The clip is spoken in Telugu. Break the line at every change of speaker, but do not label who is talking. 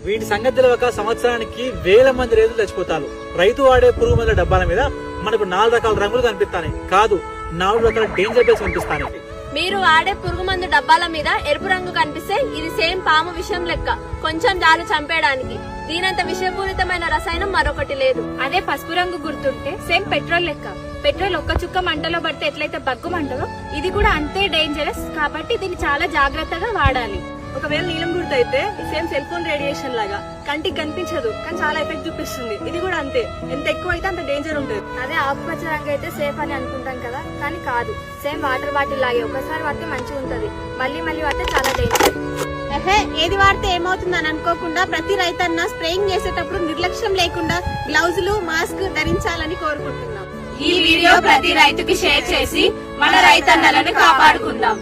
వీటి సంగతి తెలియక సంవత్సరానికి వేల మంది రైతులు చచ్చిపోతారు. రైతు వాడే పురుగు మందుల డబ్బాల మీద మనకు 4 రకాల రంగులు కనిపిస్తాయి, కాదు 4 రకాల డేంజర్ బేస్ కనిపిస్తాయి.
మీరు వాడే పురుగు మందు డబ్బాల మీద ఎరుపు రంగు కనిపిస్తే ఇది సేమ్ పాము విషయం లెక్క, కొంచెం జాలు చంపేయడానికి. దీనంత విషపూరితమైన రసాయనం మరొకటి లేదు.
అదే పసుపు రంగు గుర్తుంటే సేమ్ పెట్రోల్ లెక్క. పెట్రోల్ ఒక్క చుక్క మంటలో పడితే ఎట్లయితే బగ్గుమంటదో ఇది కూడా అంతే డేంజరస్. కాబట్టి దీన్ని చాలా జాగ్రత్తగా వాడాలి.
ఒకవేళ నీలం గుర్తు అయితే సేమ్ సెల్ ఫోన్ రేడియేషన్ లాగా కంటికి కనిపించదు కానీ చాలా ఎఫెక్ట్ చూపిస్తుంది. ఇది కూడా అంతే, ఎంత ఎక్కువ అయితే అంత డేంజర్ ఉంటుంది.
అదే ఆకుపచ్చ రంగు అయితే సేఫ్ అని అనుకుంటాం కదా, కానీ కాదు. సేమ్ వాటర్ బాటిల్ లాగే ఒకసారి వాడితే మంచిగా ఉంటది, మళ్ళీ మళ్ళీ వాడితే చాలా డేంజర్.
ఏది వాడితే ఏమవుతుందని అనుకోకుండా ప్రతి రైతన్న స్ప్రేయింగ్ చేసేటప్పుడు నిర్లక్ష్యం లేకుండా గ్లౌజులు మాస్క్ ధరించాలని కోరుకుంటున్నాం.
ఈ వీడియో ప్రతి రైతుకి షేర్ చేసి మన రైతన్నలను కాపాడుకుందాం.